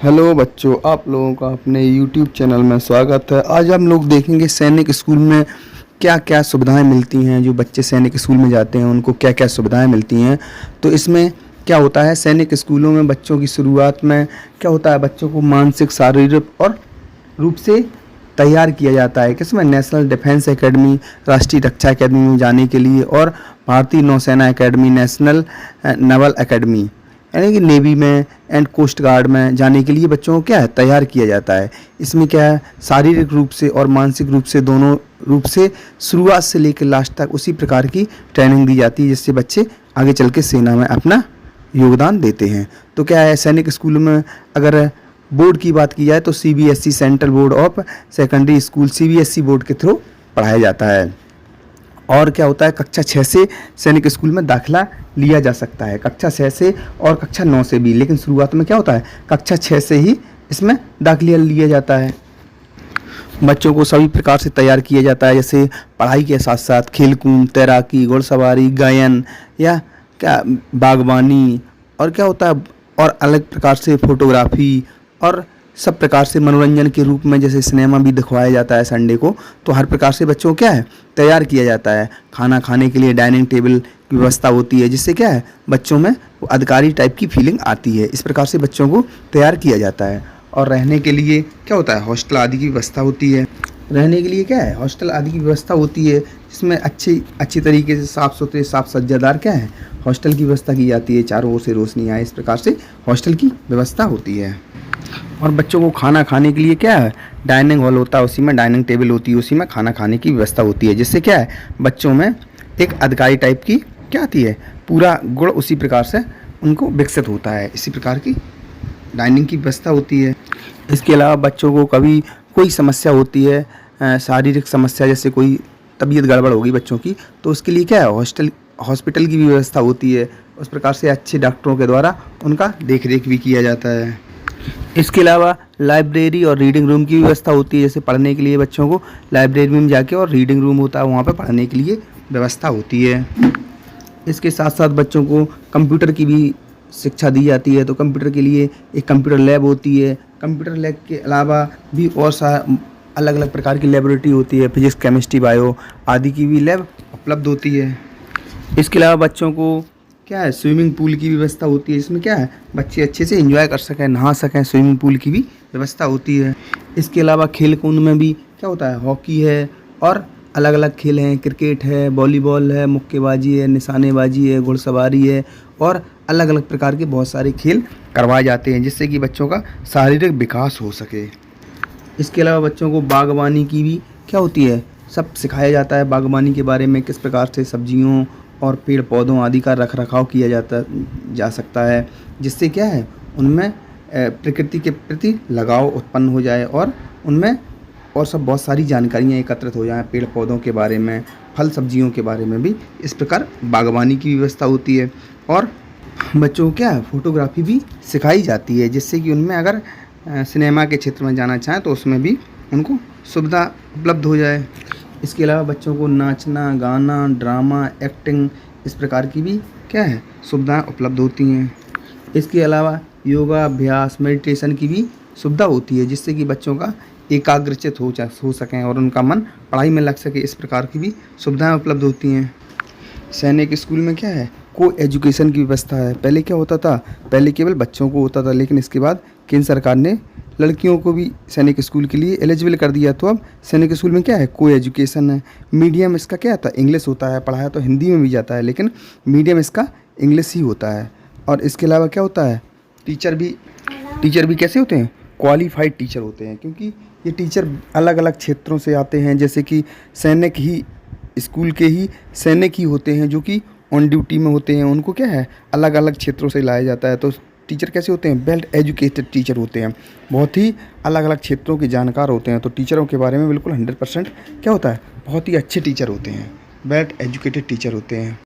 Hello बच्चों, आप लोगों का अपने YouTube चैनल में स्वागत है। आज हम लोग देखेंगे सैनिक स्कूल में क्या क्या सुविधाएं मिलती हैं। जो बच्चे सैनिक स्कूल में जाते हैं उनको क्या क्या सुविधाएं मिलती हैं। तो इसमें क्या होता है, सैनिक स्कूलों में बच्चों की शुरुआत में क्या होता है, बच्चों को मानसिक, शारीरिक और रूप से तैयार किया जाता है। किसमें? नेशनल डिफेंस एकेडमी, राष्ट्रीय रक्षा एकेडमी में जाने के लिए, और भारतीय नौसेना एकेडमी, नेशनल नेवल एकेडमी यानी कि नेवी में एंड कोस्ट गार्ड में जाने के लिए बच्चों को क्या है, तैयार किया जाता है। इसमें क्या है, शारीरिक रूप से और मानसिक रूप से, दोनों रूप से शुरुआत से लेकर लास्ट तक उसी प्रकार की ट्रेनिंग दी जाती है जिससे बच्चे आगे चल के सेना में अपना योगदान देते हैं। तो क्या है, सैनिक स्कूलों में अगर बोर्ड की बात की जाए तो CBSE, central board of secondary school, CBSE board के थ्रू पढ़ाया जाता है। और क्या होता है, कक्षा 6 से सैनिक स्कूल में दाखिला लिया जा सकता है, कक्षा 6 से और कक्षा 9 से भी। लेकिन शुरुआत में क्या होता है, कक्षा 6 से ही इसमें दाखिला लिया जाता है। बच्चों को सभी प्रकार से तैयार किया जाता है, जैसे पढ़ाई के साथ साथ खेलकूद, तैराकी, घुड़सवारी, गायन या क्या बागवानी, और क्या होता है, और अलग प्रकार से फोटोग्राफी, और सब प्रकार से मनोरंजन के रूप में जैसे सिनेमा भी दिखवाया जाता है संडे को। तो हर प्रकार से बच्चों को क्या है, तैयार किया जाता है। खाना खाने के लिए डाइनिंग टेबल की व्यवस्था होती है जिससे क्या है, बच्चों में वो अधिकारी टाइप की फीलिंग आती है। इस प्रकार से बच्चों को तैयार किया जाता है। और रहने के लिए क्या होता है, हॉस्टल आदि की व्यवस्था होती है। रहने के लिए क्या है, हॉस्टल आदि की व्यवस्था होती है जिसमें अच्छी तरीके से साफ़ सुथरे, साफ सज्जादार क्या है, हॉस्टल की व्यवस्था की जाती है। चारों ओर से रोशनी आए, इस प्रकार से हॉस्टल की व्यवस्था होती है। और बच्चों को खाना खाने के लिए क्या है, डाइनिंग हॉल होता है, उसी में डाइनिंग टेबल होती है, उसी में खाना खाने की व्यवस्था होती है जिससे क्या है, बच्चों में एक अधिकारी टाइप की क्या आती है, पूरा गुण उसी प्रकार से उनको विकसित होता है। इसी प्रकार की डाइनिंग की व्यवस्था होती है। इसके अलावा बच्चों को कभी कोई समस्या होती है, शारीरिक समस्या, जैसे कोई तबीयत गड़बड़ होगी बच्चों की, तो उसके लिए क्या है, हॉस्पिटल की भी व्यवस्था होती है। उस प्रकार से अच्छे डॉक्टरों के द्वारा उनका देख रेख भी किया जाता है। इसके अलावा लाइब्रेरी और रीडिंग रूम की व्यवस्था होती है। जैसे पढ़ने के लिए बच्चों को लाइब्रेरी में जाके, और रीडिंग रूम होता है वहाँ पर पढ़ने के लिए व्यवस्था होती है। इसके साथ साथ बच्चों को कंप्यूटर की भी शिक्षा दी जाती है। तो कंप्यूटर के लिए एक कंप्यूटर लैब होती है। कंप्यूटर लैब के अलावा भी और अलग अलग प्रकार की लेबोरेटरी होती है, फिजिक्स, केमिस्ट्री, बायो आदि की भी लैब उपलब्ध होती है। इसके अलावा बच्चों को क्या है, स्विमिंग पूल की व्यवस्था होती है। इसमें क्या है, बच्चे अच्छे से एंजॉय कर सकें, नहा सकें, स्विमिंग पूल की भी व्यवस्था होती है। इसके अलावा खेल कूद में भी क्या होता है, हॉकी है और अलग अलग खेल हैं, क्रिकेट है, वॉलीबॉल है, मुक्केबाजी है, निशानेबाजी है, घुड़सवारी है, और अलग अलग प्रकार के बहुत सारे खेल करवाए जाते हैं जिससे कि बच्चों का शारीरिक विकास हो सके। इसके अलावा बच्चों को बागवानी की भी क्या होती है, सब सिखाया जाता है। बागवानी के बारे में किस प्रकार से सब्जियों और पेड़ पौधों आदि का रख रखाव किया जा सकता है, जिससे क्या है, उनमें प्रकृति के प्रति लगाव उत्पन्न हो जाए, और उनमें और सब बहुत सारी जानकारियाँ एकत्रित हो जाएं, पेड़ पौधों के बारे में, फल सब्जियों के बारे में भी। इस प्रकार बागवानी की व्यवस्था होती है। और बच्चों को क्या है, फोटोग्राफी भी सिखाई जाती है जिससे कि उनमें अगर सिनेमा के क्षेत्र में जाना चाहें तो उसमें भी उनको सुविधा उपलब्ध हो जाए। इसके अलावा बच्चों को नाचना, गाना, ड्रामा, एक्टिंग, इस प्रकार की भी क्या है, सुविधाएं उपलब्ध होती हैं। इसके अलावा योगा अभ्यास, मेडिटेशन की भी सुविधा होती है जिससे कि बच्चों का एकाग्रचित हो सकें और उनका मन पढ़ाई में लग सके। इस प्रकार की भी सुविधाएं उपलब्ध होती हैं। सैनिक स्कूल में क्या है, को एजुकेशन की व्यवस्था है। पहले क्या होता था, पहले केवल बच्चों को होता था, लेकिन इसके बाद केंद्र सरकार ने लड़कियों को भी सैनिक स्कूल के लिए एलिजिबल कर दिया। तो अब सैनिक स्कूल में क्या है, को एजुकेशन है। मीडियम इसका क्या था, इंग्लिश होता है। पढ़ाया तो हिंदी में भी जाता है, लेकिन मीडियम इसका इंग्लिश ही होता है। और इसके अलावा क्या होता है, टीचर भी कैसे होते हैं, क्वालिफाइड टीचर होते हैं, क्योंकि ये टीचर अलग अलग क्षेत्रों से आते हैं। जैसे कि सैनिक ही, स्कूल के ही सैनिक ही होते हैं जो कि ऑन ड्यूटी में होते हैं। उनको क्या है, अलग अलग क्षेत्रों से लाया जाता है। तो टीचर कैसे होते हैं, वेल एजुकेटेड टीचर होते हैं, बहुत ही अलग अलग क्षेत्रों के जानकार होते हैं। तो टीचरों के बारे में बिल्कुल 100% क्या होता है, बहुत ही अच्छे टीचर होते हैं, वेल एजुकेटेड टीचर होते हैं।